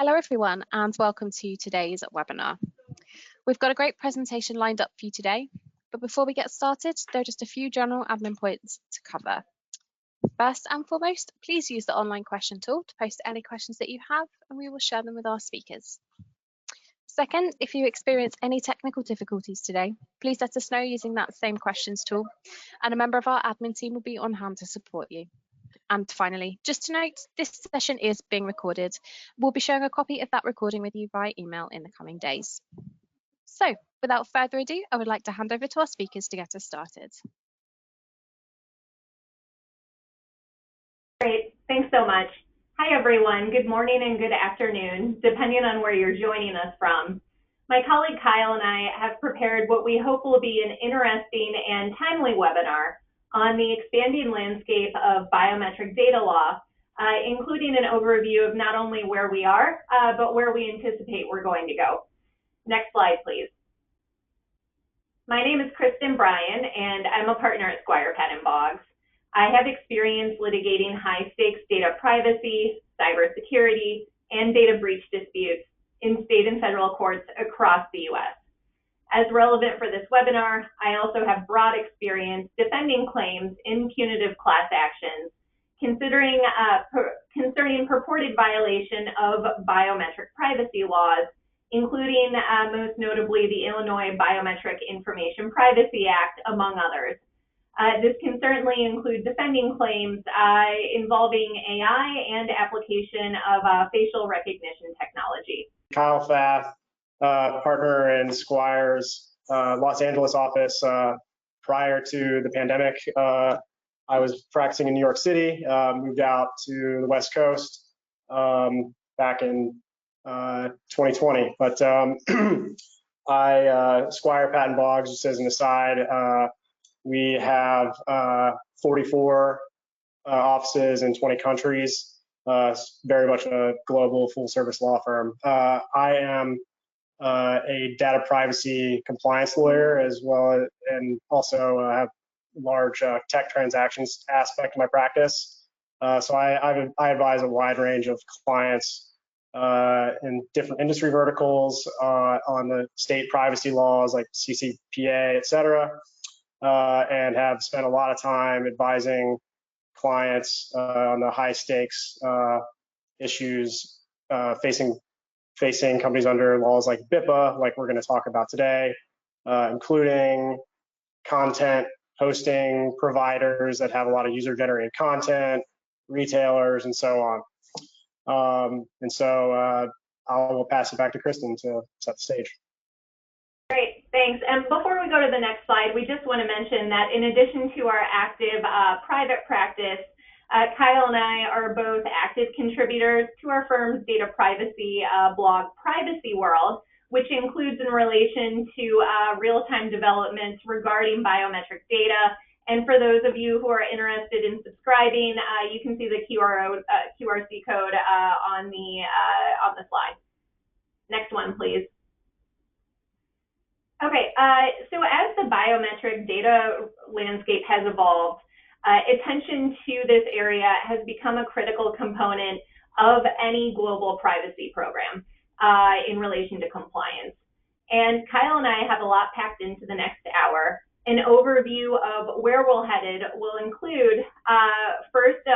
Hello everyone and welcome to today's webinar. We've got a great presentation lined up for you today, but before we get started, there are just a few general admin points to cover. First and foremost, please use the online question tool to post any questions that you have and we will share them with our speakers. Second, if you experience any technical difficulties today, please let us know using that same questions tool and a member of our admin team will be on hand to support you. And finally, just to note, this session is being recorded. We'll be sharing a copy of that recording with you via email in the coming days. So, without further ado, I would like to hand over to our speakers to get us started. Great, thanks so much. Hi everyone, good morning and good afternoon, depending on where you're joining us from. My colleague Kyle and I have prepared what we hope will be an interesting and timely webinar on the expanding landscape of biometric data law, including an overview of not only where we are, but where we anticipate we're going to go. Next slide, please. My name is Kristin Bryan, and I'm a partner at Squire Patton Boggs. I have experience litigating high-stakes data privacy, cybersecurity, and data breach disputes in state and federal courts across the U.S. As relevant for this webinar, I also have broad experience defending claims in punitive class actions, concerning purported violation of biometric privacy laws, including most notably the Illinois Biometric Information Privacy Act, among others. This can certainly include defending claims involving AI and application of facial recognition technology. Kyle Fath, partner in Squire's Los Angeles office. Prior to the pandemic, I was practicing in New York City, moved out to the West Coast back in 2020. But Squire Patton Boggs, just as an aside, we have 44 offices in 20 countries, very much a global full-service law firm. I am a data privacy compliance lawyer as well, and also have large tech transactions aspect of my practice. So I advise a wide range of clients in different industry verticals on the state privacy laws like CCPA, et cetera, and have spent a lot of time advising clients on the high stakes issues facing companies under laws like BIPA, like we're going to talk about today, including content hosting providers that have a lot of user-generated content, retailers, and so on. I will pass it back to Kristin to set the stage. Great, thanks. And before we go to the next slide, we just want to mention that in addition to our active private practice, Kyle and I are both active contributors to our firm's data privacy blog, Privacy World, which includes in relation to real-time developments regarding biometric data. And for those of you who are interested in subscribing, you can see the QRC code on the slide. Next one, please. Okay, so as the biometric data landscape has evolved, attention to this area has become a critical component of any global privacy program in relation to compliance. And Kyle and I have a lot packed into the next hour. An overview of where we're headed will include first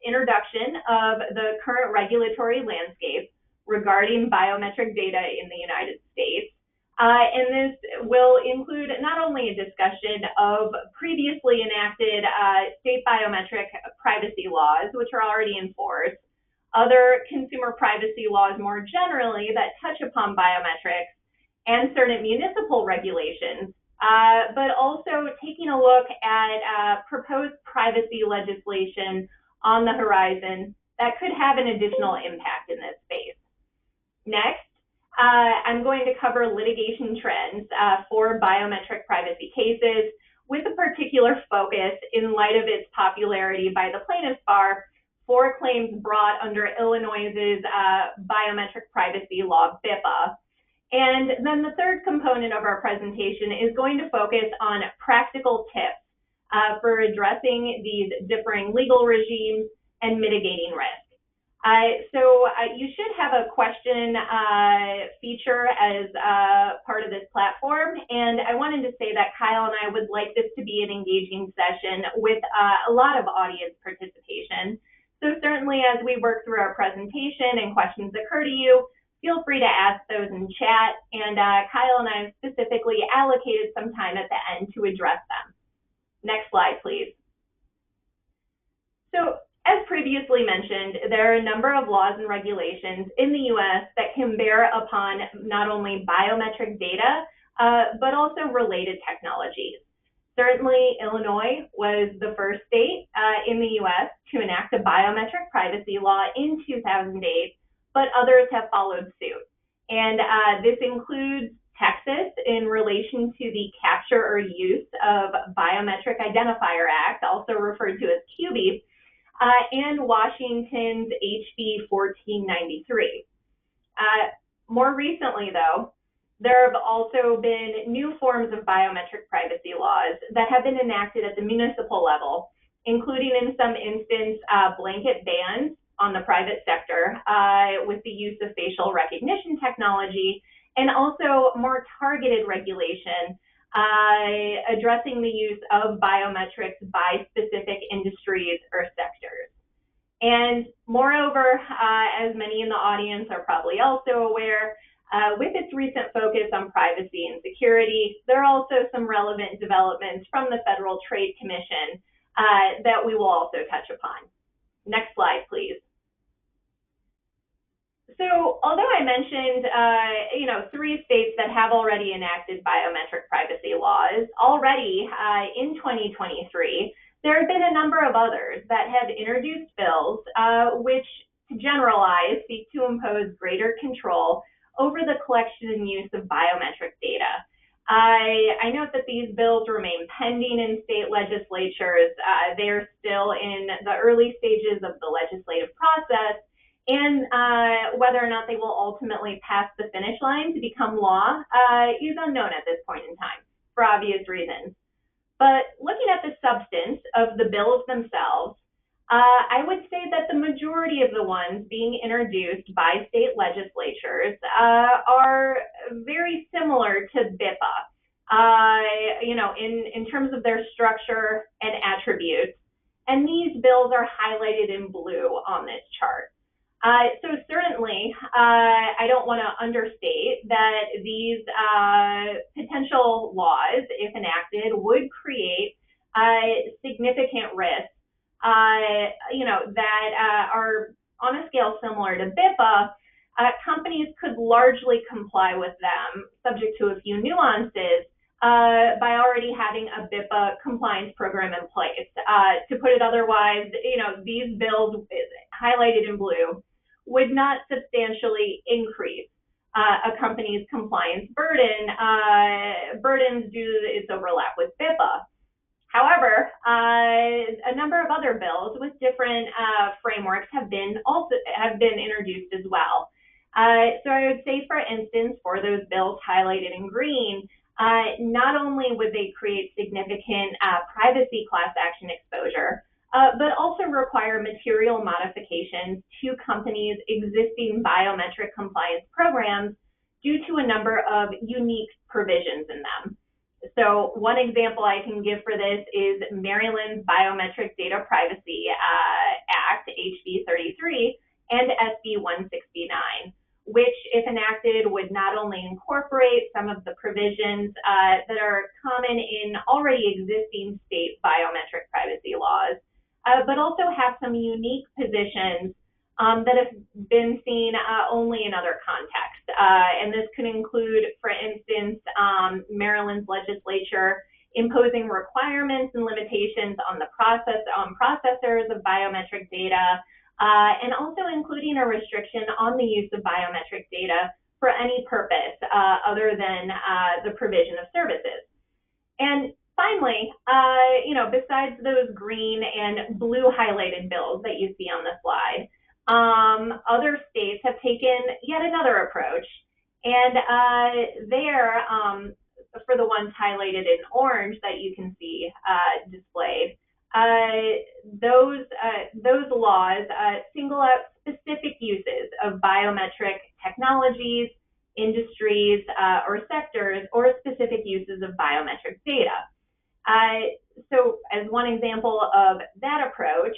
introduction of the current regulatory landscape regarding biometric data in the United States. And this will include not only a discussion of previously enacted state biometric privacy laws, which are already in force, other consumer privacy laws more generally that touch upon biometrics, and certain municipal regulations, but also taking a look at proposed privacy legislation on the horizon that could have an additional impact in this space. Next, I'm going to cover litigation trends for biometric privacy cases with a particular focus in light of its popularity by the plaintiff's bar for claims brought under Illinois's biometric privacy law, BIPA. And then the third component of our presentation is going to focus on practical tips for addressing these differing legal regimes and mitigating risk. You should have a question feature as part of this platform, and I wanted to say that Kyle and I would like this to be an engaging session with a lot of audience participation. So certainly as we work through our presentation and questions occur to you, feel free to ask those in chat, and Kyle and I have specifically allocated some time at the end to address them. Next slide, please. So, as previously mentioned, there are a number of laws and regulations in the U.S. that can bear upon not only biometric data, but also related technologies. Certainly, Illinois was the first state in the U.S. to enact a biometric privacy law in 2008, but others have followed suit. And this includes Texas in relation to the Capture or Use of Biometric Identifier Act, also referred to as QBIP, and Washington's HB 1493. More recently, though, there have also been new forms of biometric privacy laws that have been enacted at the municipal level, including in some instances blanket bans on the private sector with the use of facial recognition technology, and also more targeted regulation addressing the use of biometrics by specific industries or sectors. And moreover, as many in the audience are probably also aware, with its recent focus on privacy and security, there are also some relevant developments from the Federal Trade Commission that we will also touch upon. Next slide, please. So, although I mentioned, 3 states that have already enacted biometric privacy laws, already in 2023, there have been a number of others that have introduced bills which, to generalize, seek to impose greater control over the collection and use of biometric data. I note that these bills remain pending in state legislatures. They are still in the early stages of the legislative process, and whether or not they will ultimately pass the finish line to become law is unknown at this point in time, for obvious reasons. But looking at the substance of the bills themselves, I would say that the majority of the ones being introduced by state legislatures are very similar to BIPA, in terms of their structure and attributes. And these bills are highlighted in blue on this chart. So certainly, I don't want to understate that these potential laws, if enacted, would create significant risks, that are on a scale similar to BIPA. Companies could largely comply with them, subject to a few nuances, by already having a BIPA compliance program in place. To put it otherwise, these bills highlighted in blue would not substantially increase a company's compliance burdens due to its overlap with BIPA. However, a number of other bills with different frameworks have been introduced as well. So I would say, for instance, for those bills highlighted in green, not only would they create significant privacy class action exposure, but also require material modifications to companies' existing biometric compliance programs due to a number of unique provisions in them. So one example I can give for this is Maryland's Biometric Data Privacy Act, HB 33, and SB 169, which, if enacted, would not only incorporate some of the provisions that are common in already existing state biometric privacy laws, but also have some unique positions that have been seen only in other contexts. And this could include, for instance, Maryland's legislature imposing requirements and limitations on the processors of biometric data, and also including a restriction on the use of biometric data for any purpose other than the provision of services. And finally, besides those green and blue highlighted bills that you see on the slide, other states have taken yet another approach, and for the ones highlighted in orange that you can see displayed, those laws single out specific uses of biometric technologies, industries, or sectors, or specific uses of biometric data. So as one example of that approach,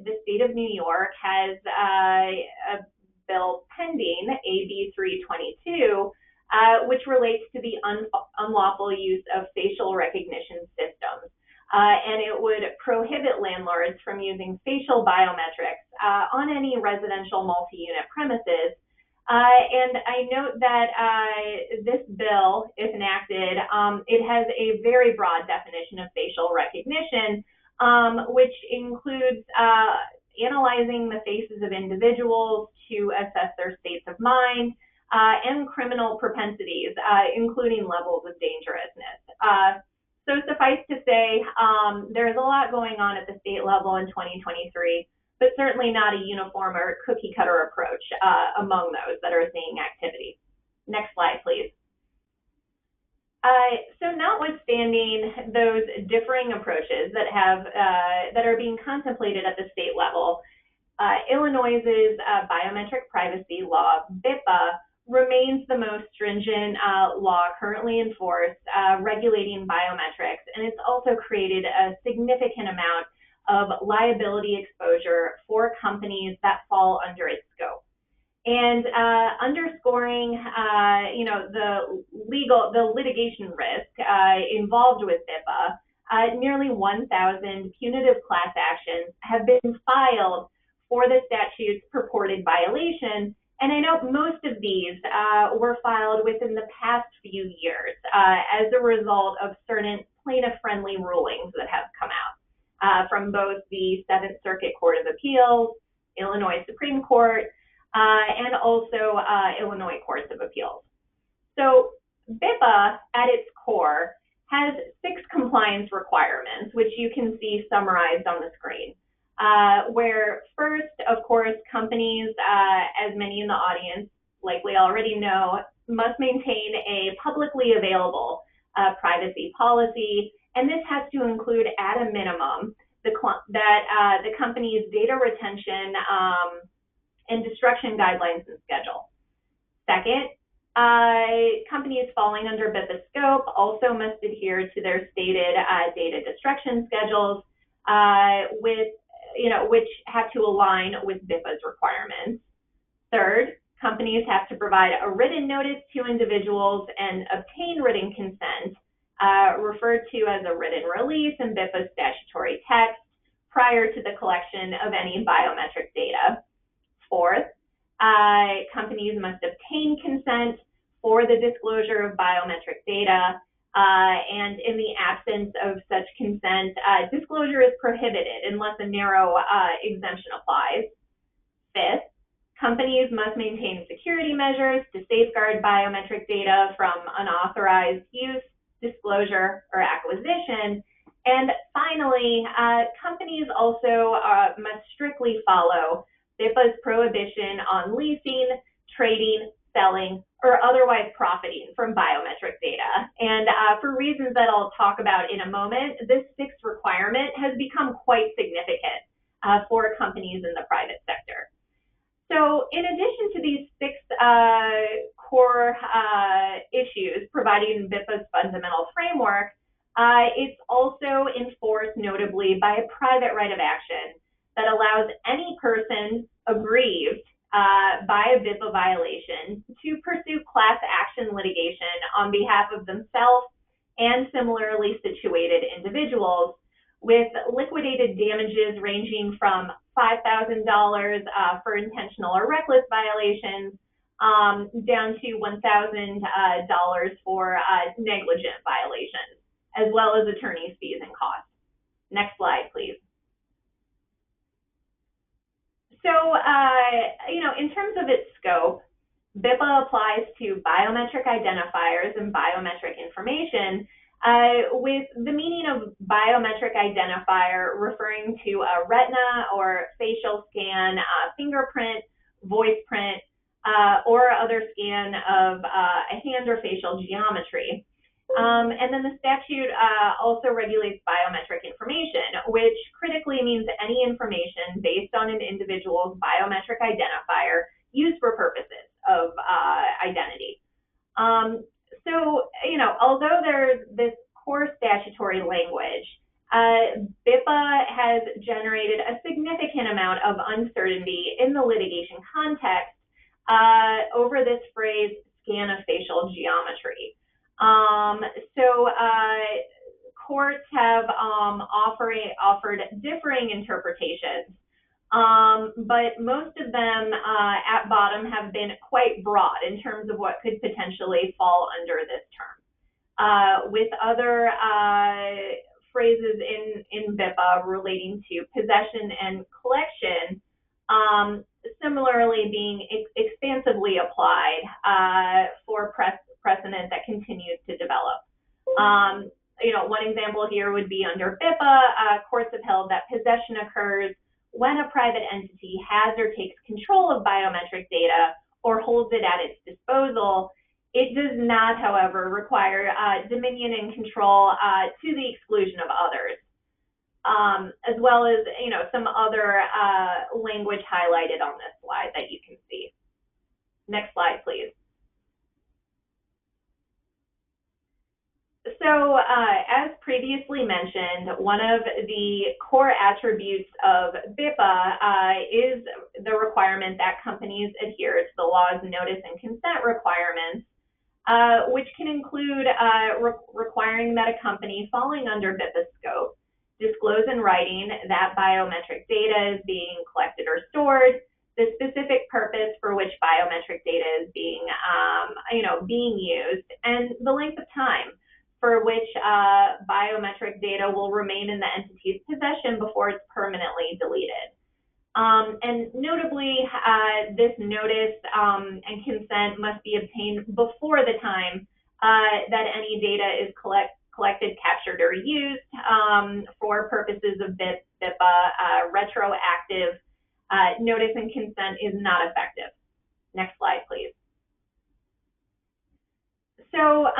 the state of New York has a bill pending, AB 322, which relates to the unlawful use of facial recognition systems. And it would prohibit landlords from using facial biometrics on any residential multi-unit premises. And I note that this bill, if enacted, it has a very broad definition of facial recognition, which includes analyzing the faces of individuals to assess their states of mind and criminal propensities, including levels of dangerousness. So suffice to say, there's a lot going on at the state level in 2023, but certainly not a uniform or cookie cutter approach among those that are seeing activity. Next slide, please. So notwithstanding those differing approaches that are being contemplated at the state level, Illinois's biometric privacy law, BIPA, remains the most stringent law currently in force regulating biometrics, and it's also created a significant amount of liability exposure for companies that fall under its scope. And underscoring, the litigation risk involved with BIPA, nearly 1,000 punitive class actions have been filed for the statute's purported violation. And I know most of these were filed within the past few years as a result of certain plaintiff-friendly rulings that have come out from both the 7th Circuit Court of Appeals, Illinois Supreme Court, and also Illinois Courts of Appeals. So BIPA, at its core, has 6 compliance requirements, which you can see summarized on the screen. Where first, of course, companies, as many in the audience likely already know, must maintain a publicly available privacy policy, and this has to include, at a minimum, the company's data retention and destruction guidelines and schedule. Second, companies falling under BIPA scope also must adhere to their stated data destruction schedules, which have to align with BIPA's requirements. Third, companies have to provide a written notice to individuals and obtain written consent, referred to as a written release in BIPA's statutory text, prior to the collection of any biometric data. Fourth, companies must obtain consent for the disclosure of biometric data, and in the absence of such consent, disclosure is prohibited unless a narrow exemption applies. Fifth, companies must maintain security measures to safeguard biometric data from unauthorized use, disclosure, or acquisition. And finally, companies also must strictly follow BIPA's prohibition on leasing, trading, selling, or otherwise profiting from biometric data. And for reasons that I'll talk about in a moment, this 6th requirement has become quite significant for companies in the private sector. So in addition to these 6 core issues providing BIPA's fundamental framework, it's also enforced notably by a private right of action that allows any person aggrieved by a BIPA violation to pursue class action litigation on behalf of themselves and similarly situated individuals, with liquidated damages ranging from $5,000 for intentional or reckless violations down to $1,000 for negligent violations, as well as attorney's fees and costs. Next slide, please. So, in terms of its scope, BIPA applies to biometric identifiers and biometric information, with the meaning of biometric identifier referring to a retina or facial scan, fingerprint, voice print, or other scan of a hand or facial geometry. And then the statute also regulates biometric information, which critically means any information based on an individual's biometric identifier used for purposes of identity. So, although there's this core statutory language, BIPA has generated a significant amount of uncertainty in the litigation context over this phrase, scan of facial geometry. So courts have offered differing interpretations, but most of them at bottom have been quite broad in terms of what could potentially fall under this term, with other phrases in BIPA relating to possession and collection similarly being expansively applied for precedent that continues to develop. One example here would be under BIPA, courts have held that possession occurs when a private entity has or takes control of biometric data or holds it at its disposal. It does not, however, require dominion and control to the exclusion of others, as well as some other language highlighted on this slide that you can see. Next slide, please. So as previously mentioned, one of the core attributes of BIPA is the requirement that companies adhere to the law's notice and consent requirements, which can include requiring that a company falling under BIPA's scope disclose in writing that biometric data is being collected or stored, the specific purpose for which biometric data is being used, and the length of time for which biometric data will remain in the entity's possession before it's permanently deleted. And notably, this notice and consent must be obtained before the time that any data is collected, captured, or used for purposes of BIPA. Retroactive notice and consent is not effective. Next slide, please. So,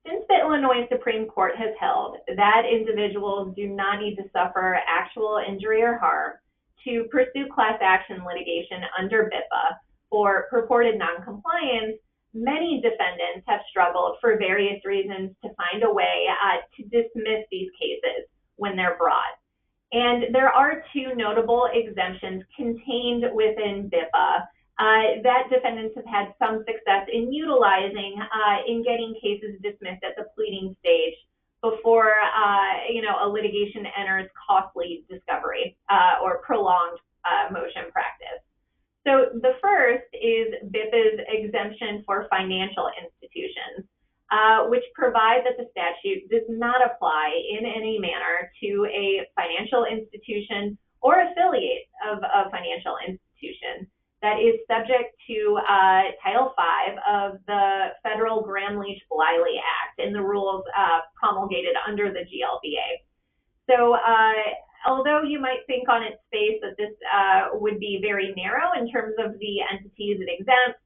since the Illinois Supreme Court has held that individuals do not need to suffer actual injury or harm to pursue class action litigation under BIPA for purported noncompliance, many defendants have struggled for various reasons to find a way to dismiss these cases when they're brought. And there are two notable exemptions contained within BIPA that defendants have had some success in utilizing in getting cases dismissed at the pleading stage before a litigation enters costly discovery or prolonged motion practice. So the first is BIPA's exemption for financial institutions, which provide that the statute does not apply in any manner to a financial institution or affiliate of a financial institution that is subject to Title V of the Federal Gramm-Leach-Bliley Act and the rules promulgated under the GLBA. So although you might think on its face that this would be very narrow in terms of the entities it exempts,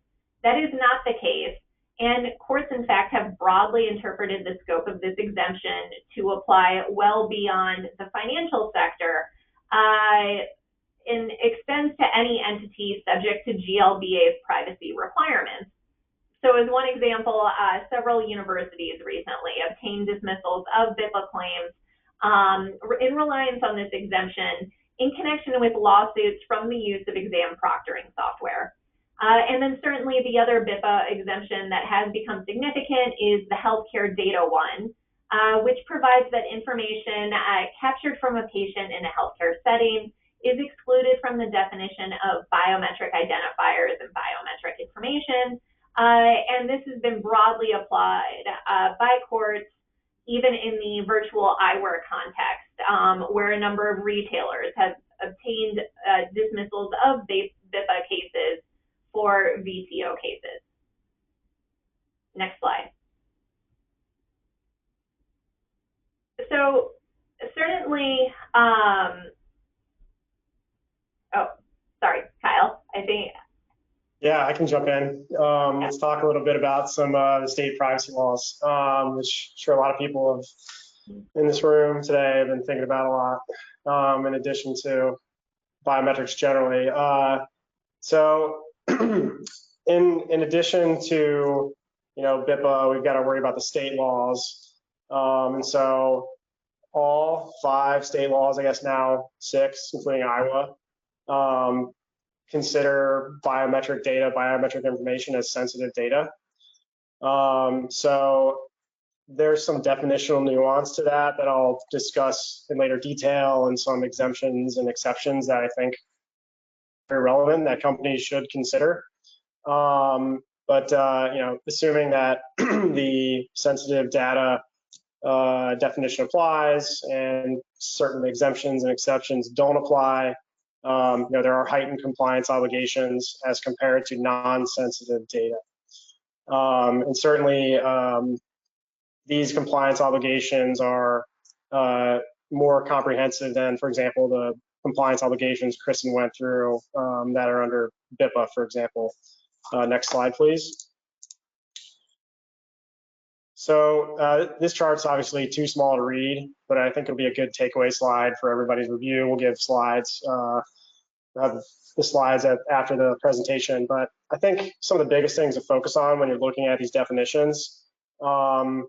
that is not the case. And courts, in fact, have broadly interpreted the scope of this exemption to apply well beyond the financial sector and extends to any entity subject to GLBA's privacy requirements. So as one example, several universities recently obtained dismissals of BIPA claims in reliance on this exemption in connection with lawsuits from the use of exam proctoring software. And then certainly the other BIPA exemption that has become significant is the healthcare data one, which provides that information captured from a patient in a healthcare setting is excluded from the definition of biometric identifiers and biometric information. And this has been broadly applied by courts, even in the virtual eyewear context, where a number of retailers have obtained dismissals of BIPA cases for VTO cases. Next slide. So certainly, oh, sorry, Kyle, I think Yeah, I can jump in. Let's talk a little bit about some the state privacy laws, which I'm sure a lot of people in this room today have been thinking about a lot, in addition to biometrics generally. So in addition to, BIPA, we've got to worry about the state laws. And so all 5 state laws, I guess now 6, including Iowa, consider biometric data, biometric information as sensitive data. So there's some definitional nuance to that I'll discuss in later detail, and some exemptions and exceptions that I think are relevant that companies should consider. But assuming that the sensitive data definition applies and certain exemptions and exceptions don't apply, there are heightened compliance obligations as compared to non-sensitive data. And certainly these compliance obligations are more comprehensive than, for example, the compliance obligations Kristin went through that are under BIPA, for example. Next slide, please. So this chart's obviously too small to read, but I think it'll be a good takeaway slide for everybody's review. We'll give slides, have the slides after the presentation, but I think some of the biggest things to focus on when you're looking at these definitions are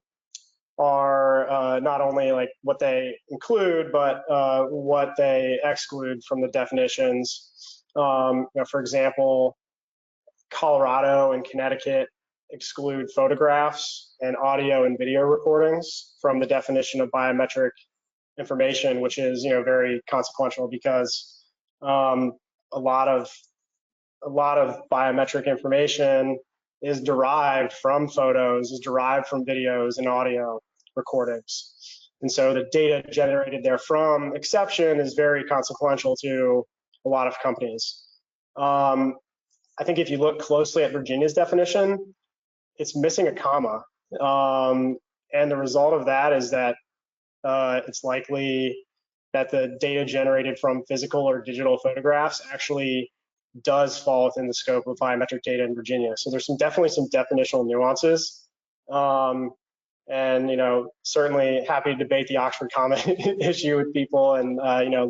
not only like what they include, but what they exclude from the definitions. For example, Colorado and Connecticut exclude photographs and audio and video recordings from the definition of biometric information, which is very consequential because a lot of biometric information is derived from photos, is derived from videos and audio recordings. And so the data generated therefrom exception is very consequential to a lot of companies. I think if you look closely at Virginia's definition, it's missing a comma. And the result of that is that it's likely that the data generated from physical or digital photographs actually does fall within the scope of biometric data in Virginia. So there's definitely some definitional nuances. And certainly happy to debate the Oxford comma issue with people and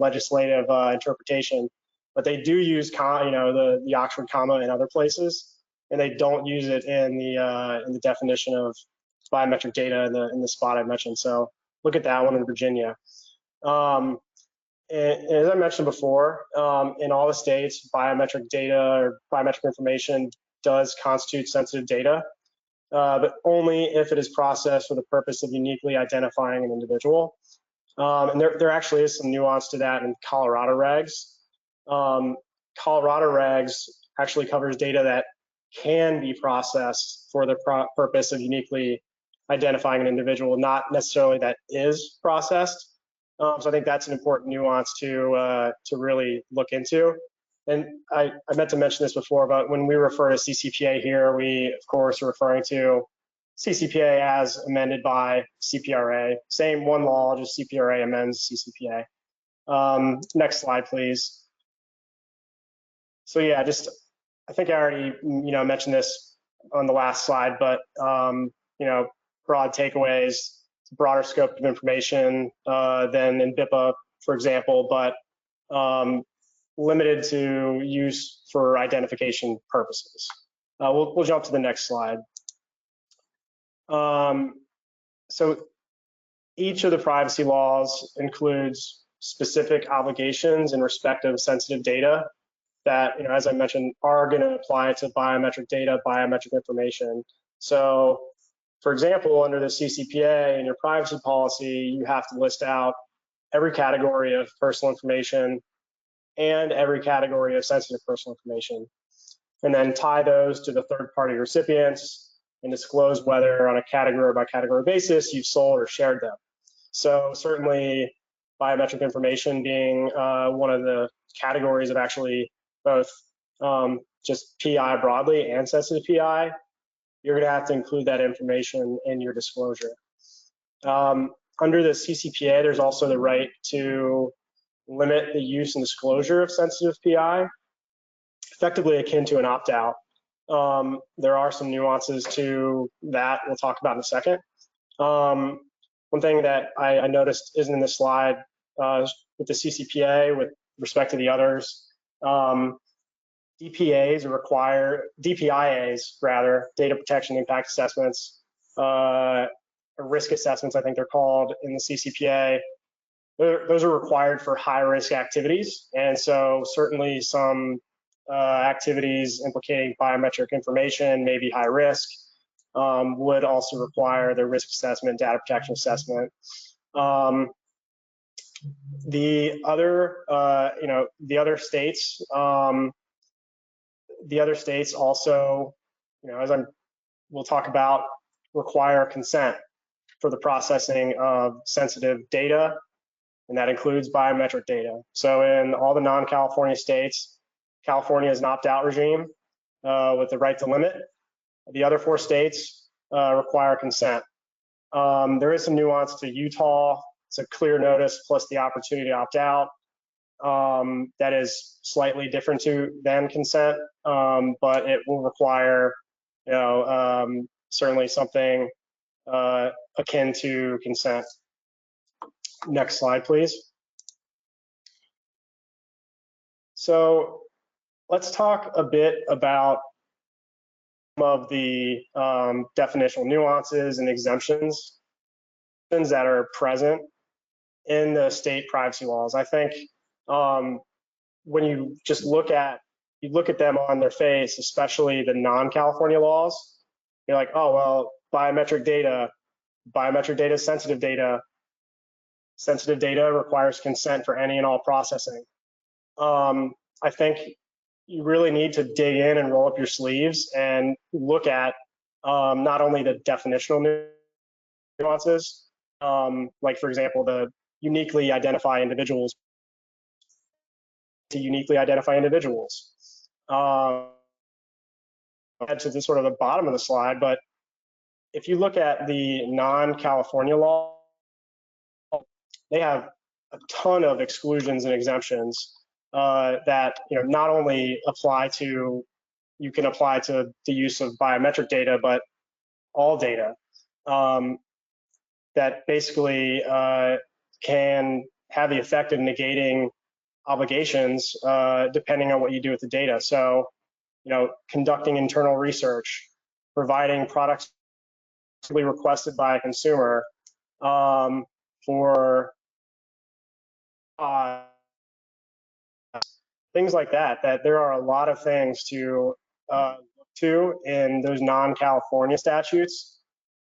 legislative interpretation. But they do use the Oxford comma in other places, and they don't use it in the definition of biometric data in the spot I mentioned. So look at that one in Virginia. And as I mentioned before, in all the states, biometric data or biometric information does constitute sensitive data, but only if it is processed for the purpose of uniquely identifying an individual. And there actually is some nuance to that in Colorado regs. Colorado regs actually covers data that can be processed for the purpose of uniquely identifying an individual, not necessarily that is processed. So I think that's an important nuance to really look into. And I meant to mention this before, but when we refer to CCPA here, we of course are referring to CCPA as amended by CPRA. Same one law, just CPRA amends CCPA. Next slide, please. So yeah, I think I already mentioned this on the last slide, but broad takeaways, broader scope of information than in BIPA, for example, but limited to use for identification purposes. We'll jump to the next slide. So each of the privacy laws includes specific obligations in respect of sensitive data that, as I mentioned, are going to apply to biometric data, biometric information. So, for example, under the CCPA in your privacy policy, you have to list out every category of personal information and every category of sensitive personal information, and then tie those to the third-party recipients and disclose whether on a category by category basis you've sold or shared them. So certainly biometric information being one of the categories of actually both just PI broadly and sensitive PI, you're going to have to include that information in your disclosure. Under the CCPA, there's also the right to limit the use and disclosure of sensitive PI, effectively akin to an opt-out. There are some nuances to that we'll talk about in a second. One thing that I noticed isn't in this slide with the CCPA with respect to the others, DPIAs rather, data protection impact assessments, or risk assessments, I think they're called in the CCPA. Those are required for high risk activities. And so certainly some activities implicating biometric information may be high risk, would also require the risk assessment, data protection assessment. The other states also, as we'll talk about, require consent for the processing of sensitive data, and that includes biometric data. So in all the non-California states, California is an opt-out regime with the right to limit. The other 4 states require consent. There is some nuance to Utah. It's a clear notice plus the opportunity to opt out. That is slightly different than consent, but it will require, certainly something akin to consent. Next slide, please. So let's talk a bit about some of the definitional nuances and exemptions that are present in the state privacy laws. I think when you just look at them on their face, especially the non-California laws, you're like, oh, well, biometric data, sensitive data requires consent for any and all processing. I think you really need to dig in and roll up your sleeves and look at not only the definitional nuances, like for example, the uniquely identify individuals to uniquely identify individuals. To the sort of the bottom of the slide, but if you look at the non-California law, they have a ton of exclusions and exemptions that not only you can apply to the use of biometric data, but all data that basically can have the effect of negating obligations depending on what you do with the data. So, conducting internal research, providing products requested by a consumer for things like that, that there are a lot of things to look to in those non-California statutes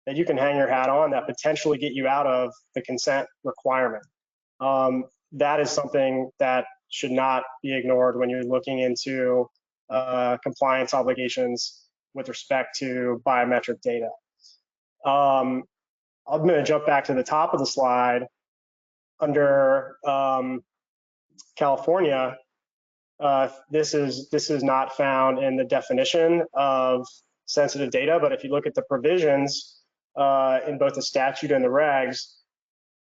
that you can hang your hat on that potentially get you out of the consent requirement. That is something that should not be ignored when you're looking into compliance obligations with respect to biometric data. I'm going to jump back to the top of the slide. Under California, this is not found in the definition of sensitive data, but if you look at the provisions in both the statute and the regs,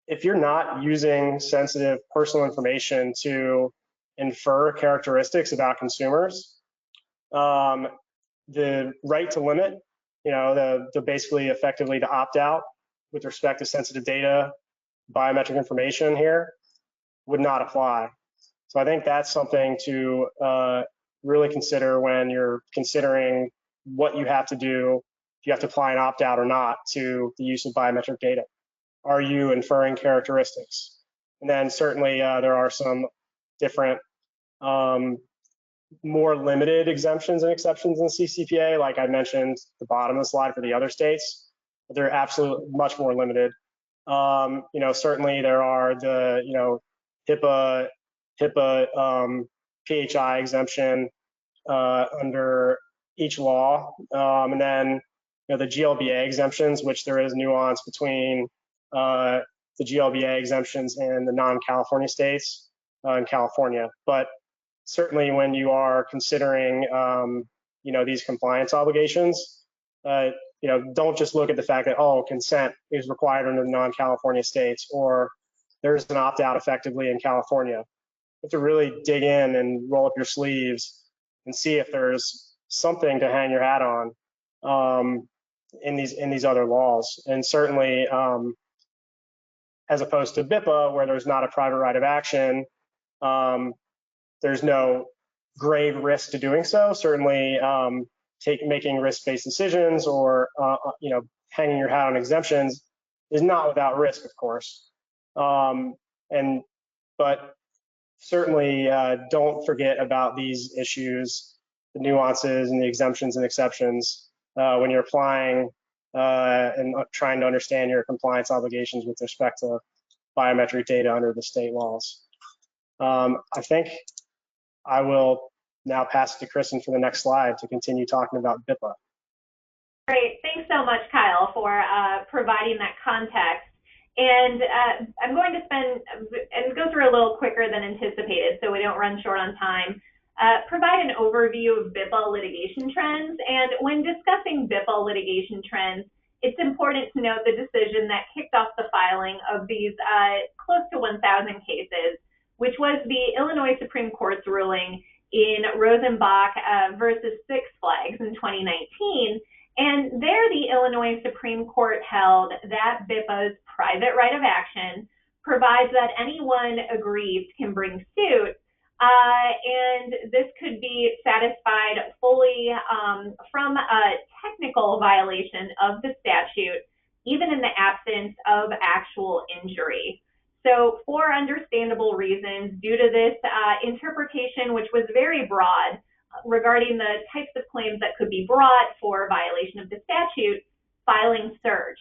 if you're not using sensitive personal information to infer characteristics about consumers, the right to limit, the basically effectively to opt out with respect to sensitive data, biometric information here would not apply. So I think that's something to really consider when you're considering what you have to do, if you have to apply an opt-out or not to the use of biometric data. Are you inferring characteristics? And then certainly there are some different more limited exemptions and exceptions in the CCPA, like I mentioned at the bottom of the slide for the other states, but they're absolutely much more limited. Certainly there are the, HIPAA PHI exemption under each law, and then the GLBA exemptions, which there is nuance between the GLBA exemptions in the non-California states and California. But certainly when you are considering these compliance obligations, don't just look at the fact that, oh, consent is required under the non-California states, or there's an opt-out effectively in California. You have to really dig in and roll up your sleeves and see if there's something to hang your hat on in these other laws. And certainly, as opposed to BIPA, where there's not a private right of action, there's no grave risk to doing so. Certainly, making risk-based decisions or hanging your hat on exemptions is not without risk, of course. But certainly, don't forget about these issues, the nuances and the exemptions and exceptions when you're applying and trying to understand your compliance obligations with respect to biometric data under the state laws. I think I will now pass it to Kristin for the next slide to continue talking about BIPA. Great. Thanks so much, Kyle, for providing that context. And I'm going to go through a little quicker than anticipated so we don't run short on time. Provide an overview of BIPA litigation trends. And when discussing BIPA litigation trends, it's important to note the decision that kicked off the filing of these close to 1,000 cases, which was the Illinois Supreme Court's ruling in Rosenbach versus Six Flags in 2019. And there, the Illinois Supreme Court held that BIPA's private right of action provides that anyone aggrieved can bring suit, and this could be satisfied fully from a technical violation of the statute, even in the absence of actual injury. So for understandable reasons, due to this interpretation, which was very broad, regarding the types of claims that could be brought for violation of the statute, filing surged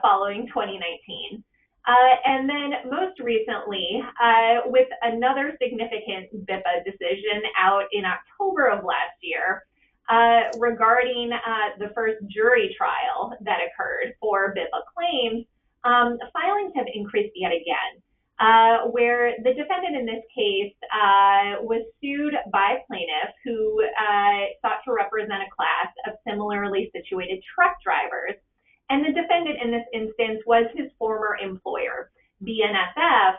following 2019. And then most recently, with another significant BIPA decision out in October of last year regarding the first jury trial that occurred for BIPA claims, filings have increased yet again. Where the defendant in this case was sued by plaintiffs who sought to represent a class of similarly situated truck drivers. And the defendant in this instance was his former employer, BNSF,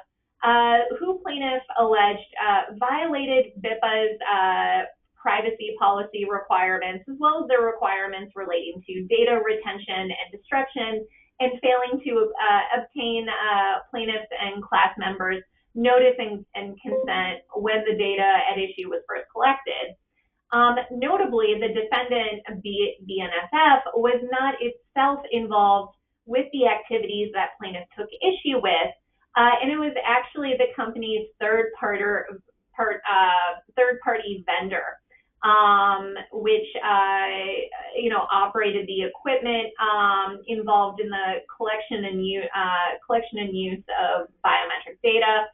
who plaintiff alleged violated BIPA's privacy policy requirements, as well as the requirements relating to data retention and destruction, and failing to obtain plaintiffs and class members' notice and consent when the data at issue was first collected. Notably, the defendant, BNSF, was not itself involved with the activities that plaintiff took issue with, and it was actually the company's third-party vendor, which operated the equipment involved in the collection and use of biometric data.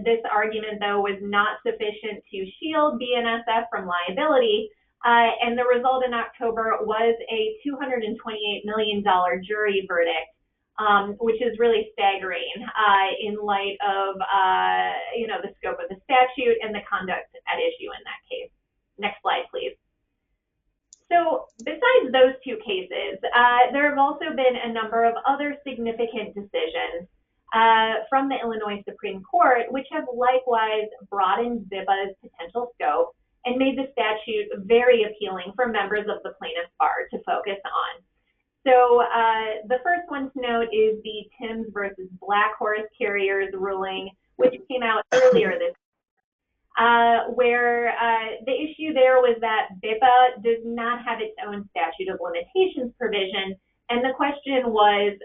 This argument, though, was not sufficient to shield BNSF from liability, and the result in October was a $228 million jury verdict, which is really staggering in light of the scope of the statute and the conduct at issue in that case. Next slide, please. So besides those two cases, there have also been a number of other significant decisions from the Illinois Supreme Court, which have likewise broadened BIPA's potential scope and made the statute very appealing for members of the plaintiff's bar to focus on. So the first one to note is the Timms versus Black Horse Carriers ruling, which came out earlier this where the issue there was that BIPA does not have its own statute of limitations provision, and the question was,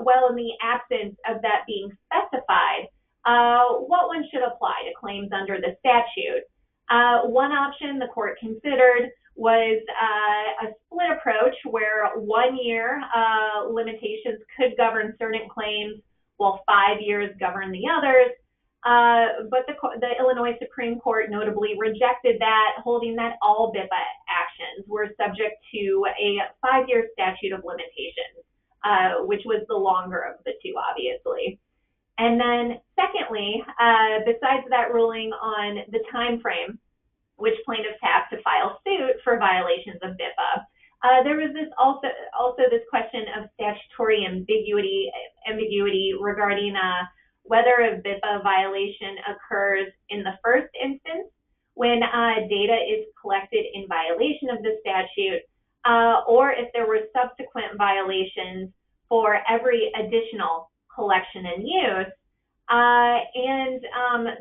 well, in the absence of that being specified, what one should apply to claims under the statute. One option the court considered was a split approach where 1 year limitations could govern certain claims while 5 years govern the others. But the Illinois Supreme Court notably rejected that, holding that all BIPA actions were subject to a 5-year statute of limitations, which was the longer of the two, obviously. And then secondly, besides that ruling on the time frame which plaintiffs have to file suit for violations of BIPA, there was also this question of statutory ambiguity regarding whether a BIPA violation occurs in the first instance when data is collected in violation of the statute, or if there were subsequent violations for every additional collection and use.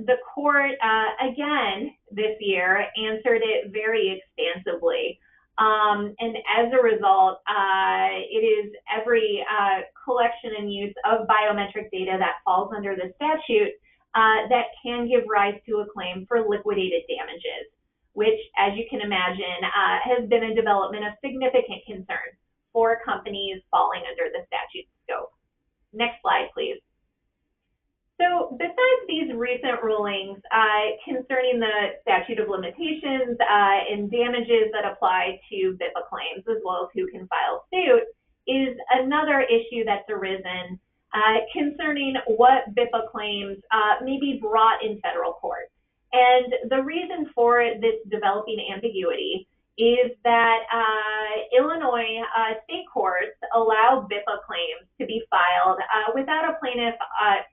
The court, again, this year answered it very expansively. And as a result, it is every collection and use of biometric data that falls under the statute that can give rise to a claim for liquidated damages, which, as you can imagine, has been a development of significant concern for companies falling under the statute's scope. Next slide, please. So besides these recent rulings concerning the statute of limitations and damages that apply to BIPA claims, as well as who can file suit, is another issue that's arisen concerning what BIPA claims may be brought in federal court. And the reason for this developing ambiguity is that Illinois state courts allow BIPA claims to be filed without a plaintiff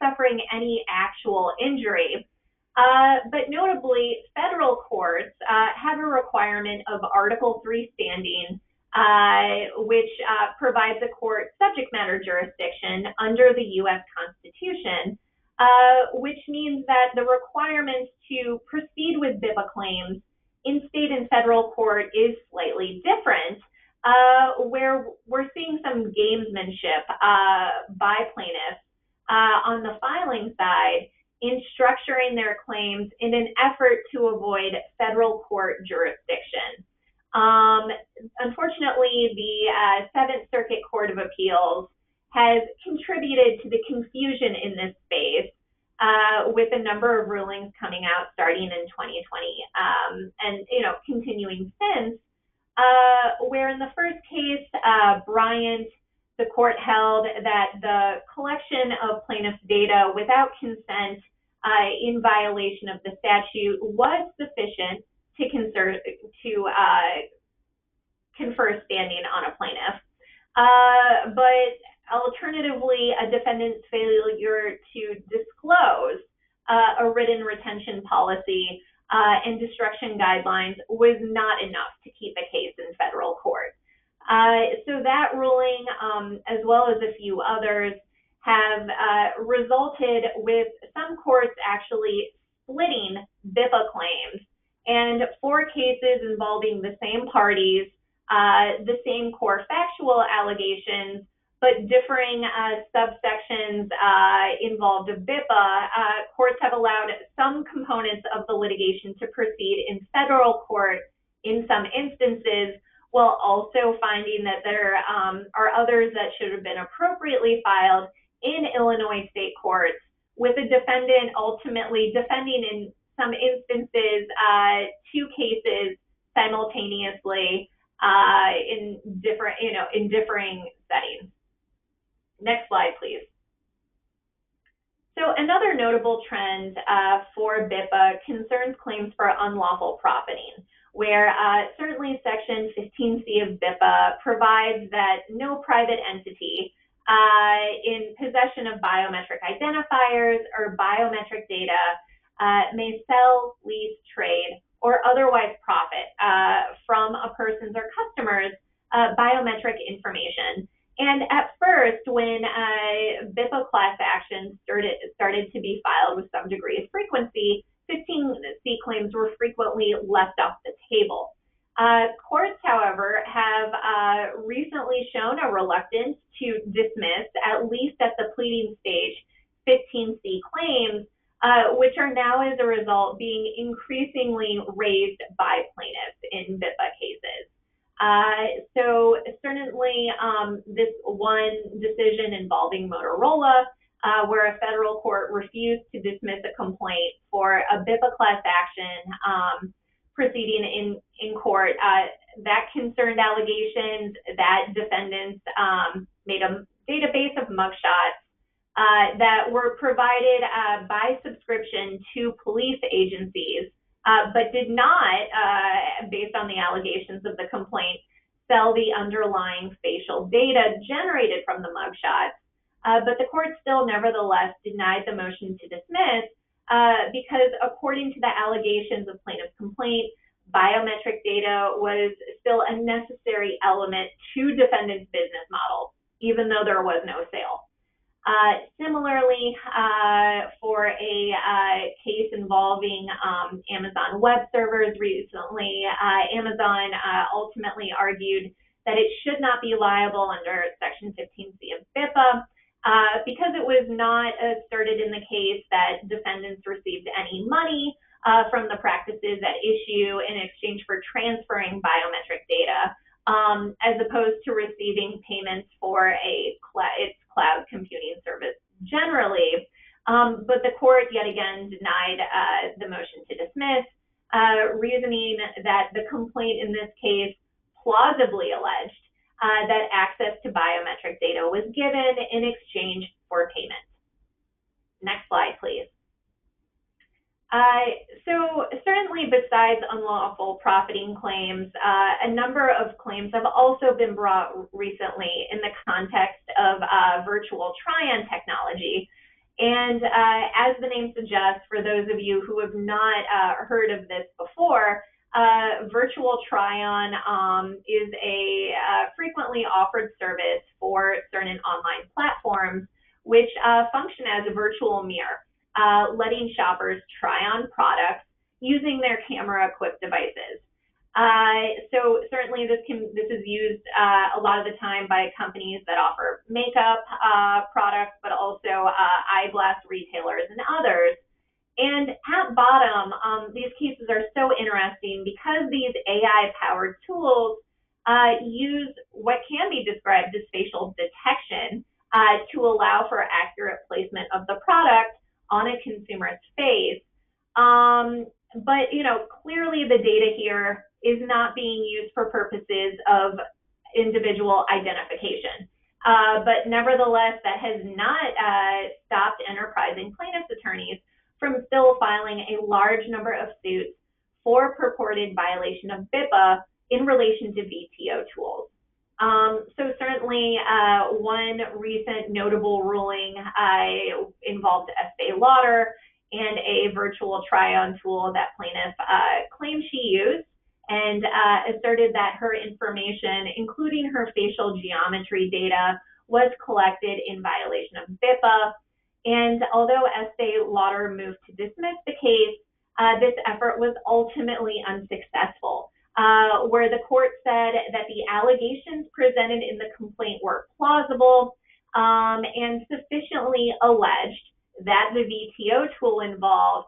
suffering any actual injury. But notably, federal courts have a requirement of Article 3 standing, which provides a court subject matter jurisdiction under the U.S. Constitution, which means that the requirements to proceed with BIPA claims in state and federal court is slightly different, where we're seeing some gamesmanship by plaintiffs on the filing side in structuring their claims in an effort to avoid federal court jurisdiction. Unfortunately, the Seventh Circuit Court of Appeals has contributed to the confusion in this space with a number of rulings coming out starting in 2020 and continuing since, where in the first case, Bryan, the court held that the collection of plaintiff's data without consent in violation of the statute was sufficient to confer standing on a plaintiff. But alternatively, a defendant's failure to disclose a written retention policy and destruction guidelines was not enough to keep a case in federal court. So that ruling, as well as a few others, have resulted with some courts actually splitting BIPA claims, and 4 cases involving the same parties, the same core factual allegations, but differing subsections involved of BIPA, courts have allowed some components of the litigation to proceed in federal court in some instances, while also finding that there are others that should have been appropriately filed in Illinois state courts, with a defendant ultimately defending in some instances 2 cases simultaneously in differing settings. Next slide, please. So another notable trend for BIPA concerns claims for unlawful profiting, where certainly Section 15C of BIPA provides that no private entity in possession of biometric identifiers or biometric data may sell, lease, trade, or otherwise profit from a person's or customer's biometric information. And at first, when BIPA class actions started to be filed with some degree of frequency, 15C claims were frequently left off the table. Courts, however, have recently shown a reluctance to dismiss, at least at the pleading stage, 15C claims, which are now, as a result, being increasingly raised by plaintiffs in BIPA cases. So certainly this one decision involving Motorola, where a federal court refused to dismiss a complaint for a BIPA class action proceeding in court, that concerned allegations that defendants made a database of mugshots that were provided by subscription to police agencies, but did not, based on the allegations of the complaint, sell the underlying facial data generated from the mugshots. But the court still nevertheless denied the motion to dismiss because according to the allegations of plaintiff's complaint, biometric data was still a necessary element to defendant's business model, even though there was no sale. Similarly, for a case involving Amazon Web Servers recently, Amazon ultimately argued that it should not be liable under Section 15C of BIPA because it was not asserted in the case that defendants received any money from the practices at issue in exchange for transferring biometric data, as opposed to receiving payments for its cloud computing service generally. But the court yet again denied the motion to dismiss, reasoning that the complaint in this case plausibly alleged that access to biometric data was given in exchange for payment. Next slide, please. So certainly besides unlawful profiting claims, a number of claims have also been brought recently in the context of virtual try-on technology. And as the name suggests, for those of you who have not heard of this before, virtual try-on is a frequently offered service for certain online platforms which function as a virtual mirror, letting shoppers try on products using their camera-equipped devices. So certainly this is used a lot of the time by companies that offer makeup products, but also eyeglass retailers and others. And at bottom, these cases are so interesting because these AI-powered tools use what can be described as facial detection to allow for accurate placement of the product on a consumer's face. But, you know, clearly the data here is not being used for purposes of individual identification. But nevertheless, that has not stopped enterprising plaintiffs' attorneys from still filing a large number of suits for purported violation of BIPA in relation to VTO tools. So certainly one recent notable ruling involved Estee Lauder and a virtual try-on tool that plaintiff claimed she used and asserted that her information, including her facial geometry data, was collected in violation of BIPA. And although Estee Lauder moved to dismiss the case, this effort was ultimately unsuccessful, where the court said that the allegations presented in the complaint were plausible and sufficiently alleged that the VTO tool involved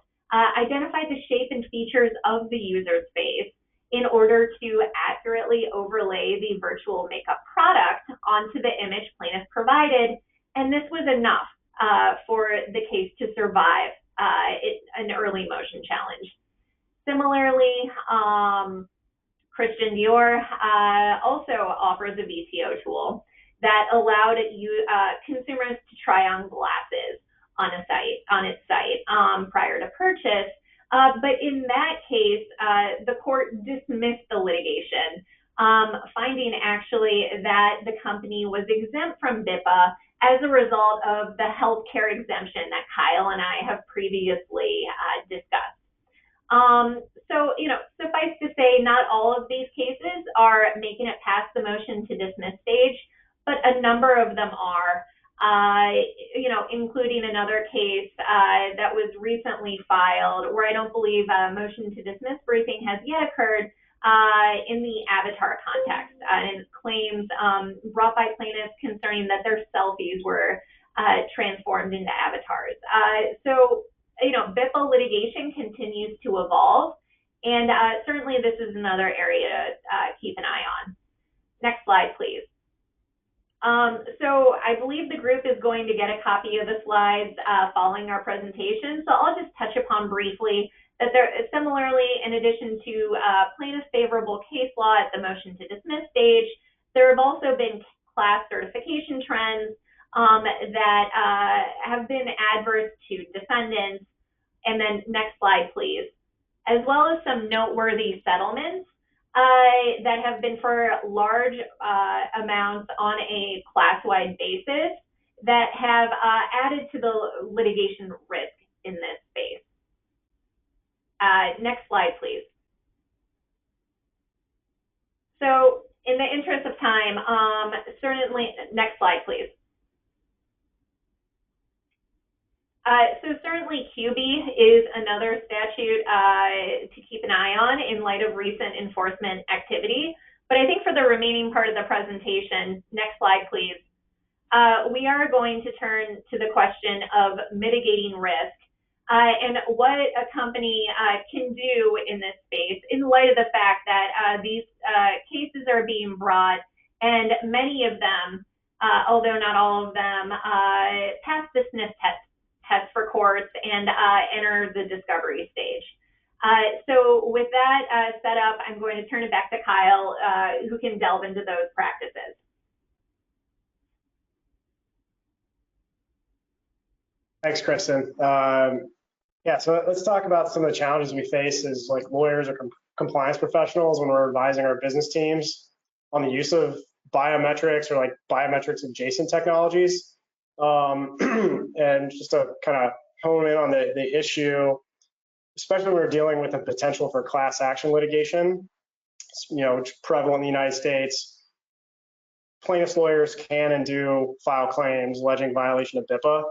identified the shape and features of the user's face in order to accurately overlay the virtual makeup product onto the image plaintiff provided, and this was enough for the case to survive an early motion challenge. Similarly, Kristin also offers a VTO tool that allowed consumers to try on glasses on its site prior to purchase. But in that case, the court dismissed the litigation, finding actually that the company was exempt from BIPA as a result of the healthcare exemption that Kyle and I have previously discussed. So, you know, suffice to say, not all of these cases are making it past the motion to dismiss stage, but a number of them are. You know, including another case that was recently filed where I don't believe a motion to dismiss briefing has yet occurred in the avatar context, and claims brought by plaintiffs concerning that their selfies were transformed into avatars. So, you know, BIPA litigation continues to evolve, and certainly this is another area to keep an eye on. Next slide, please. So I believe the group is going to get a copy of the slides following our presentation. So I'll just touch upon briefly that there is similarly, in addition to plaintiff favorable case law at the motion to dismiss stage, there have also been class certification trends that have been adverse to defendants. And then next slide, please. As well as some noteworthy settlements that have been for large amounts on a class-wide basis that have added to the litigation risk in this space. Next slide, please. So in the interest of time, certainly, next slide, please. So certainly QB is another statute to keep an eye on in light of recent enforcement activity. But I think for the remaining part of the presentation, next slide, please, we are going to turn to the question of mitigating risk and what a company can do in this space in light of the fact that these cases are being brought and many of them, although not all of them, pass the sniff test for courts and enter the discovery stage. So with that set up, I'm going to turn it back to Kyle, who can delve into those practices. Thanks, Kristin. Yeah, so let's talk about some of the challenges we face as like lawyers or compliance professionals when we're advising our business teams on the use of biometrics or like biometrics-adjacent technologies. And just to kind of hone in on the issue, especially when we're dealing with the potential for class action litigation, which is prevalent in the United States. Plaintiffs' lawyers can and do file claims alleging violation of BIPA.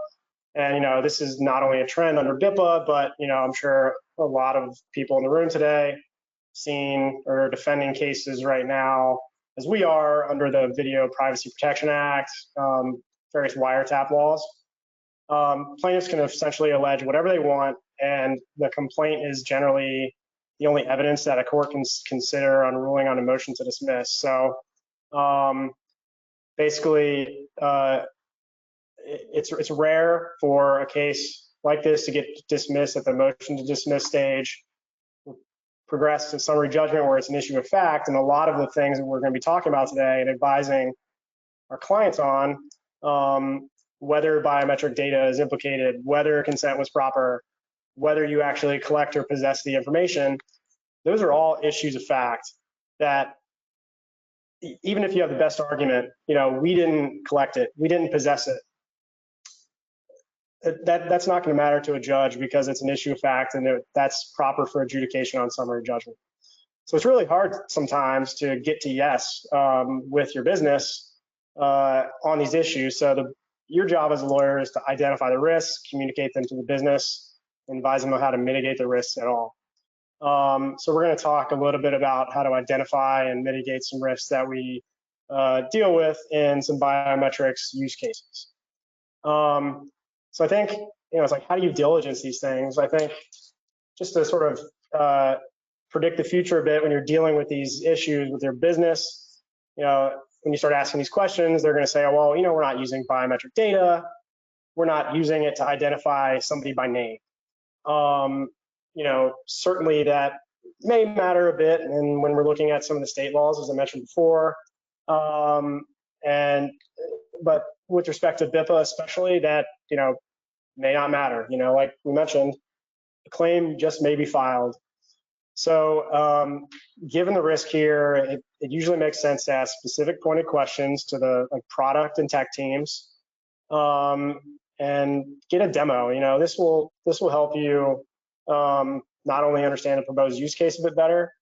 And, this is not only a trend under BIPA, but, I'm sure a lot of people in the room today seeing or defending cases right now, as we are under the Video Privacy Protection Act, various wiretap laws. Plaintiffs can essentially allege whatever they want, and the complaint is generally the only evidence that a court can consider on ruling on a motion to dismiss. So basically, it's rare for a case like this to get dismissed at the motion to dismiss stage, progress to summary judgment where it's an issue of fact. And a lot of the things that we're going to be talking about today and advising our clients on, whether biometric data is implicated, whether consent was proper, whether you actually collect or possess the information, those are all issues of fact that even if you have the best argument, we didn't collect it, we didn't possess it, that's not going to matter to a judge because it's an issue of fact and that's proper for adjudication on summary judgment. So it's really hard sometimes to get to yes with your business on these issues. So your job as a lawyer is to identify the risks, communicate them to the business, and advise them on how to mitigate the risks at all. So we're going to talk a little bit about how to identify and mitigate some risks that we deal with in some biometrics use cases. So I think, it's like, how do you diligence these things? I think just to sort of predict the future a bit when you're dealing with these issues with your business, when you start asking these questions, they're going to say, oh, well, we're not using biometric data. We're not using it to identify somebody by name. Certainly that may matter a bit. And when we're looking at some of the state laws, as I mentioned before, but with respect to BIPA especially, that, may not matter. Like we mentioned, the claim just may be filed. So given the risk here, it usually makes sense to ask specific pointed questions to the product and tech teams and get a demo. This will help you not only understand the proposed use case a bit better,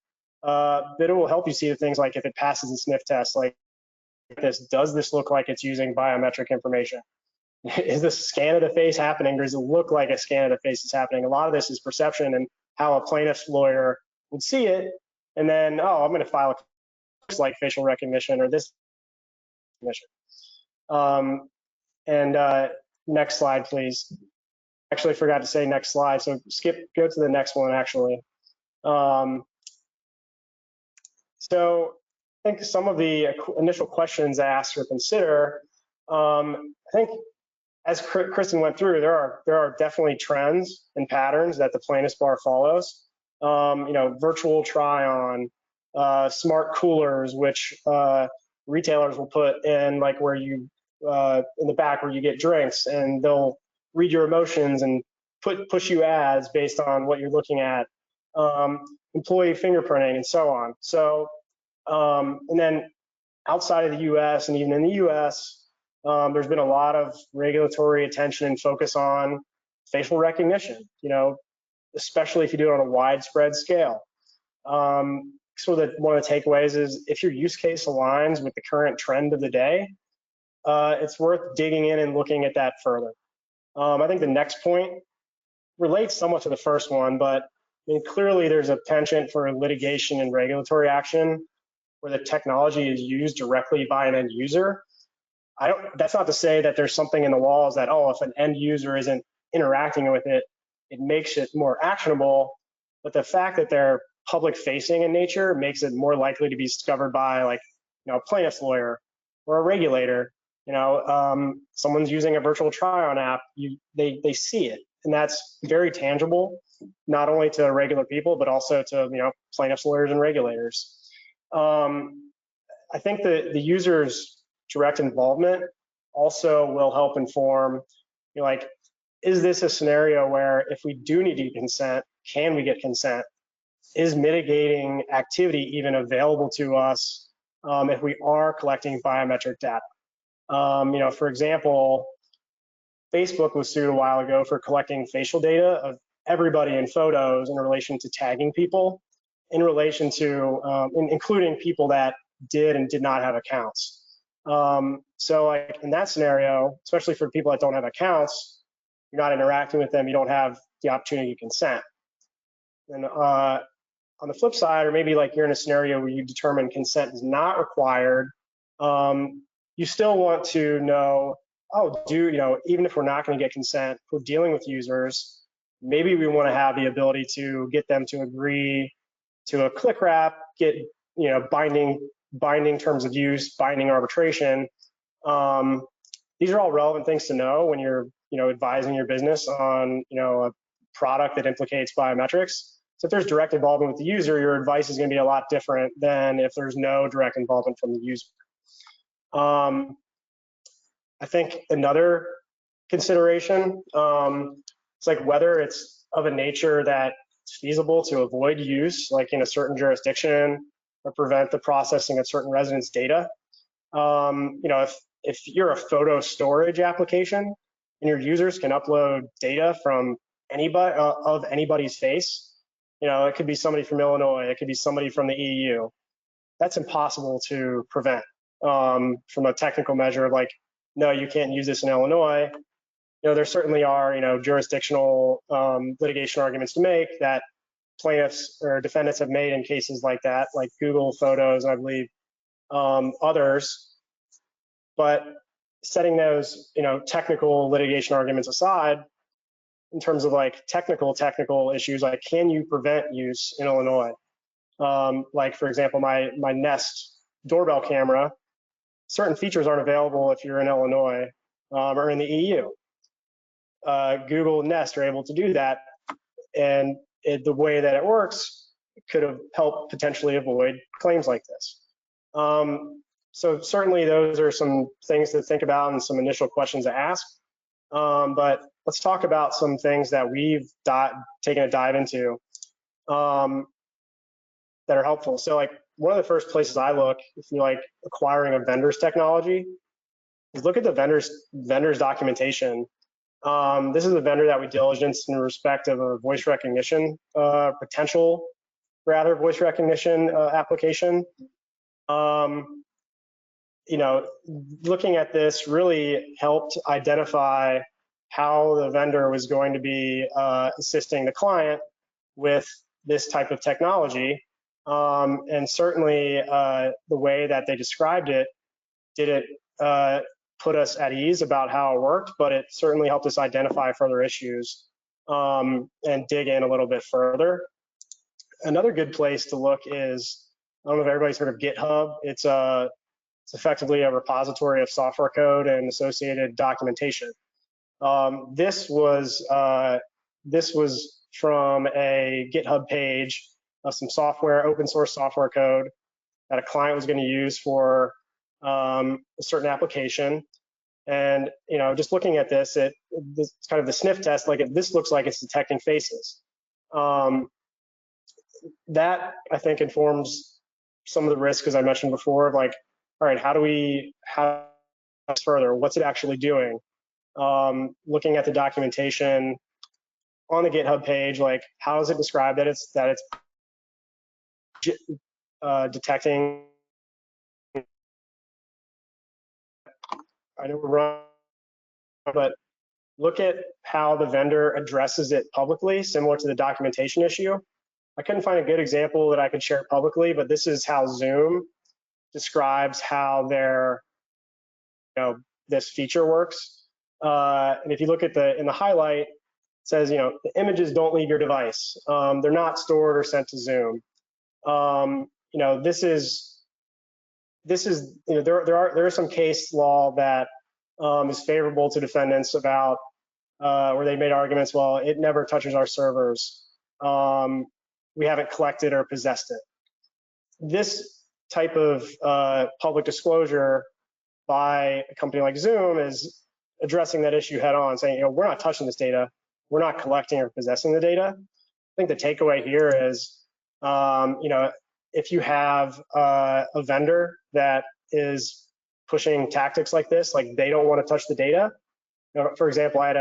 but it will help you see the things like if it passes a sniff test, like this, does this look like it's using biometric information? Is the scan of the face happening? Does it look like a scan of the face is happening? A lot of this is perception and how a plaintiff's lawyer would see it, and then, oh, I'm going to file a looks like facial recognition or this recognition. Next slide, please. Actually, forgot to say next slide, so go to the next one, actually. So I think some of the initial questions asked or consider, I think as Kristin went through, there are definitely trends and patterns that the plaintiff's bar follows. Virtual try-on, smart coolers, which retailers will put in, like where you in the back where you get drinks, and they'll read your emotions and push you ads based on what you're looking at. Employee fingerprinting and so on. So, and then outside of the U.S. and even in the U.S. There's been a lot of regulatory attention and focus on facial recognition. especially if you do it on a widespread scale. So one of the takeaways is if your use case aligns with the current trend of the day, it's worth digging in and looking at that further. I think the next point relates somewhat to the first one, but I mean, clearly there's a penchant for litigation and regulatory action where the technology is used directly by an end user. That's not to say that there's something in the walls that, oh, if an end user isn't interacting with it, it makes it more actionable. But the fact that they're public facing in nature makes it more likely to be discovered by, like, a plaintiff's lawyer or a regulator. Someone's using a virtual try-on app, they see it. And that's very tangible, not only to regular people, but also to, plaintiffs, lawyers, and regulators. I think the user's direct involvement also will help inform, is this a scenario where if we do need to get consent, can we get consent? Is mitigating activity even available to us if we are collecting biometric data? For example, Facebook was sued a while ago for collecting facial data of everybody in photos in relation to tagging people, in relation to including people that did and did not have accounts. So like in that scenario, especially for people that don't have accounts, you're not interacting with them, you don't have the opportunity to consent. And on the flip side, or maybe like you're in a scenario where you determine consent is not required, you still want to know, even if we're not going to get consent, if we're dealing with users, maybe we want to have the ability to get them to agree to a click wrap, get binding terms of use, binding arbitration. These are all relevant things to know when you're advising your business on a product that implicates biometrics. So if there's direct involvement with the user, your advice is going to be a lot different than if there's no direct involvement from the user. I think another consideration is like whether it's of a nature that it's feasible to avoid use, like in a certain jurisdiction, or prevent the processing of certain residents' data. If you're a photo storage application and your users can upload data from anybody of anybody's face, it could be somebody from Illinois, it could be somebody from the EU. That's impossible to prevent from a technical measure of like, no, you can't use this in Illinois. There certainly are, jurisdictional litigation arguments to make that plaintiffs or defendants have made in cases like that, like Google Photos, and I believe others. But setting those, technical litigation arguments aside, in terms of like technical issues, like can you prevent use in Illinois? Like for example, my Nest doorbell camera, certain features aren't available if you're in Illinois or in the EU. Google and Nest are able to do that, and the way that it works could have helped potentially avoid claims like this. So certainly those are some things to think about and some initial questions to ask. But let's talk about some things that we've taken a dive into that are helpful. So like one of the first places I look, if you like acquiring a vendor's technology, is look at the vendor's documentation. This is a vendor that we diligenced in respect of a voice recognition, potential voice recognition application. Looking at this really helped identify how the vendor was going to be assisting the client with this type of technology. And certainly the way that they described it, did it put us at ease about how it worked, but it certainly helped us identify further issues and dig in a little bit further. Another good place to look is, I don't know if everybody's heard of GitHub. It's effectively a repository of software code and associated documentation. This was from a GitHub page of some software, open source software code that a client was going to use for a certain application. And just looking at this, this kind of the sniff test, like this looks like it's detecting faces. That I think informs some of the risks, as I mentioned before, of like, all right, how do we further? What's it actually doing? Looking at the documentation, on the GitHub page, like how does it describe that it's detecting? I know we're wrong, but look at how the vendor addresses it publicly, similar to the documentation issue. I couldn't find a good example that I could share publicly, but this is how Zoom describes how their, this feature works. And if you look at in the highlight, it says, the images don't leave your device. They're not stored or sent to Zoom. This is, there is some case law that is favorable to defendants about where they made arguments, well, it never touches our servers. We haven't collected or possessed it. This type of public disclosure by a company like Zoom is addressing that issue head on, saying, we're not touching this data, we're not collecting or possessing the data. I think the takeaway here is, if you have a vendor that is pushing tactics like this, like they don't want to touch the data. For example, I had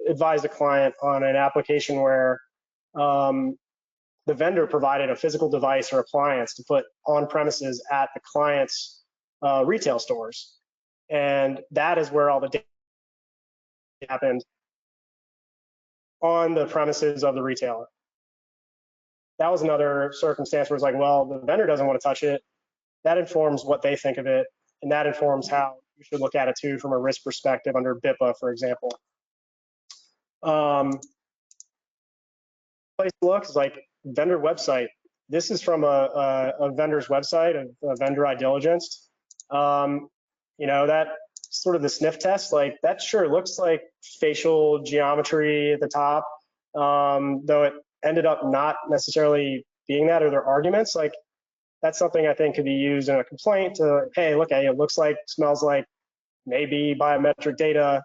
advised a client on an application where the vendor provided a physical device or appliance to put on premises at the client's retail stores. And that is where all the data happened, on the premises of the retailer. That was another circumstance where it's like, well, the vendor doesn't want to touch it. That informs what they think of it, and that informs how you should look at it too from a risk perspective under BIPA, for example. Place to look is like vendor website. This is from a vendor's website, a vendor I diligenced. That sort of the sniff test, like that sure looks like facial geometry at the top, though it ended up not necessarily being that, or their arguments. Like that's something I think could be used in a complaint to, hey, look, it looks like, smells like maybe biometric data.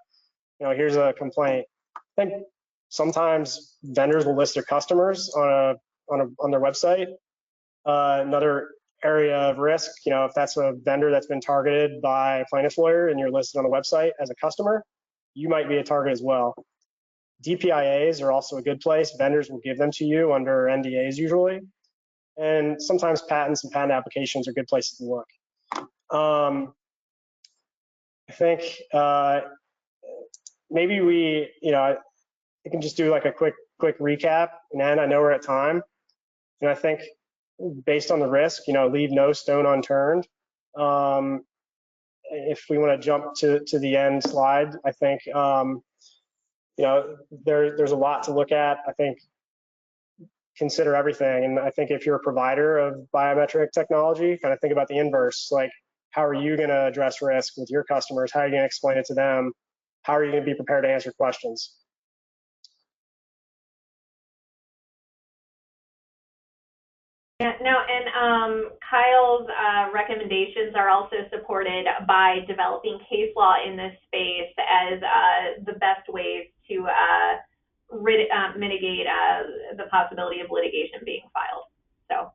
Here's a complaint. I think sometimes vendors will list their customers on their website. Another area of risk, if that's a vendor that's been targeted by a plaintiff's lawyer and you're listed on the website as a customer, you might be a target as well. DPIAs are also a good place. Vendors will give them to you under NDAs usually. And sometimes patents and patent applications are good places to look. I think maybe I can just do like a quick recap, and I know we're at time. And I think based on the risk, leave no stone unturned. If we want to jump to the end slide, I think there's a lot to look at. I think consider everything, and I think if you're a provider of biometric technology, kind of think about the inverse. Like, how are you going to address risk with your customers? How are you going to explain it to them? How are you going to be prepared to answer questions? Yeah, no, and Kyle's recommendations are also supported by developing case law in this space as the best ways to mitigate the possibility of litigation being filed. So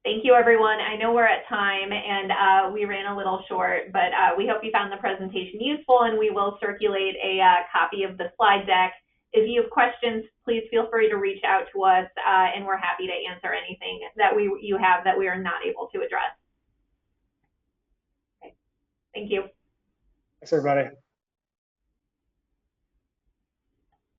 thank you, everyone. I know we're at time, and we ran a little short, but we hope you found the presentation useful, and we will circulate a copy of the slide deck. If you have questions, please feel free to reach out to us, and we're happy to answer anything that you have that we are not able to address. Okay. Thank you. Thanks, everybody.